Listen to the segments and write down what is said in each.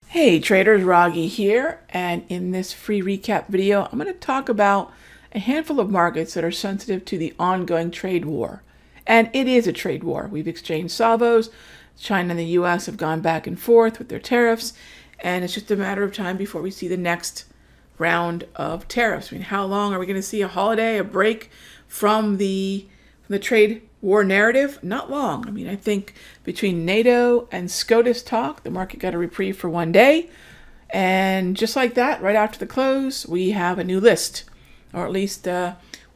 Hey traders, Raghee here, and in this free recap video, I'm going to talk about a handful of markets that are sensitive to the ongoing trade war. And it is a trade war. We've exchanged salvos. China and the US have gone back and forth with their tariffs, and it's just a matter of time before we see the next round of tariffs. I mean, how long are we going to see a holiday, a break from the trade war narrative? Not long. I mean, I think between NATO and SCOTUS talk, the market got a reprieve for one day. And just like that, right after the close, we have a new list. Or at least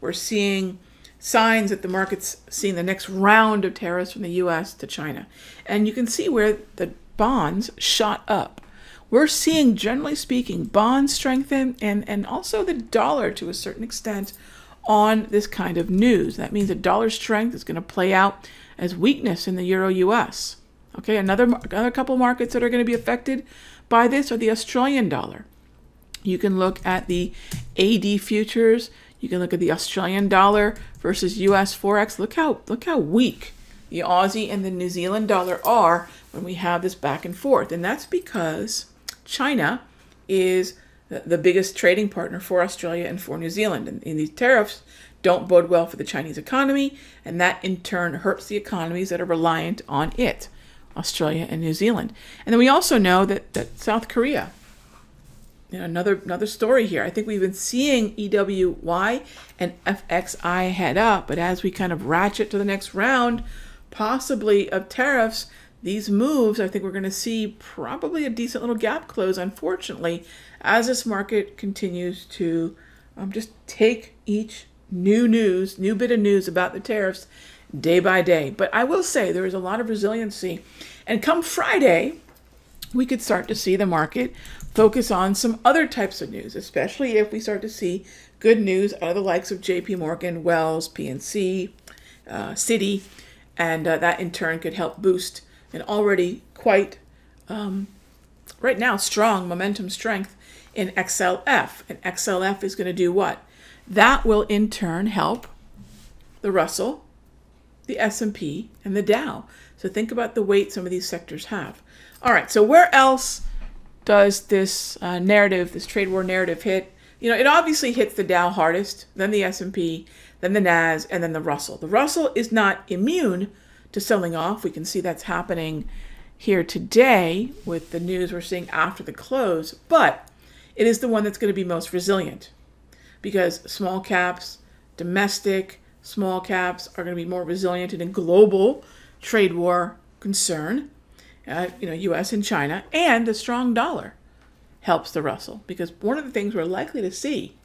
we're seeing signs that the market's seeing the next round of tariffs from the US to China. And you can see where the bonds shot up. We're seeing, generally speaking, bonds strengthen and also the dollar to a certain extent on this kind of news. That means the dollar strength is going to play out as weakness in the Euro-US. Okay, another couple markets that are going to be affected by this are the Australian dollar. You can look at the AD futures. You can look at the Australian dollar versus US Forex. Look how weak the Aussie and the New Zealand dollar are when we have this back and forth. And that's because China is the biggest trading partner for Australia and for New Zealand. And these tariffs don't bode well for the Chinese economy, and that in turn hurts the economies that are reliant on it, Australia and New Zealand. And then we also know that South Korea, another story here. I think we've been seeing EWY and FXI head up, but as we kind of ratchet to the next round, possibly of tariffs, these moves, I think we're going to see probably a decent little gap close, unfortunately, as this market continues to just take each new bit of news about the tariffs day by day. But I will say there is a lot of resiliency. And come Friday, we could start to see the market focus on some other types of news, especially if we start to see good news out of the likes of JP Morgan, Wells, PNC, Citi, and that in turn could help boost an already quite, right now, strong momentum strength in XLF. And XLF is going to do what? That will in turn help the Russell, the S&P, and the Dow. So think about the weight some of these sectors have. All right, so where else does this narrative, this trade war narrative hit? It obviously hits the Dow hardest, then the S&P, then the NAS, and then the Russell. The Russell is not immune to selling off. We can see that's happening here today with the news we're seeing after the close, but it is the one that's going to be most resilient because small caps, domestic small caps are going to be more resilient in a global trade war concern. US and China, and the strong dollar helps the Russell, because one of the things we're likely to see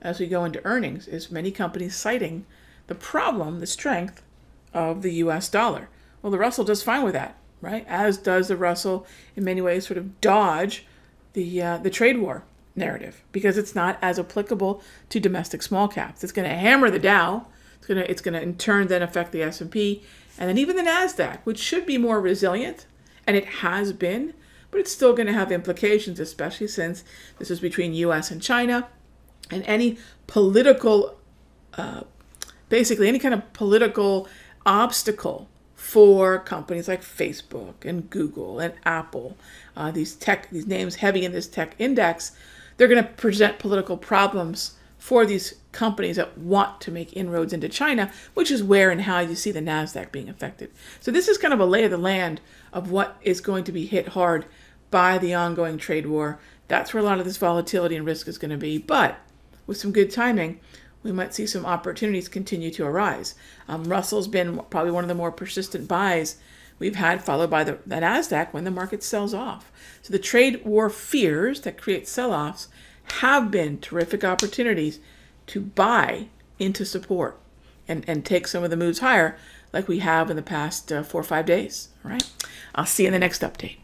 as we go into earnings is many companies citing the problem, the strength of the US dollar. Well, the Russell does fine with that, right? As does the Russell in many ways sort of dodge the trade war narrative because it's not as applicable to domestic small caps. It's going to hammer the Dow. It's going to in turn then affect the S&P and then even the NASDAQ, which should be more resilient, and it has been, but it's still going to have implications, especially since this is between US and China, and any political, basically any kind of political obstacle for companies like Facebook and Google and Apple, these names heavy in this tech index, they're going to present political problems for these companies that want to make inroads into China, which is where and how you see the NASDAQ being affected. So this is kind of a lay of the land of what is going to be hit hard by the ongoing trade war. That's where a lot of this volatility and risk is going to be. But with some good timing, we might see some opportunities continue to arise. Russell's been probably one of the more persistent buys we've had, followed by the NASDAQ when the market sells off. So the trade war fears that create sell-offs have been terrific opportunities to buy into support and take some of the moves higher like we have in the past 4 or 5 days. All right, I'll see you in the next update.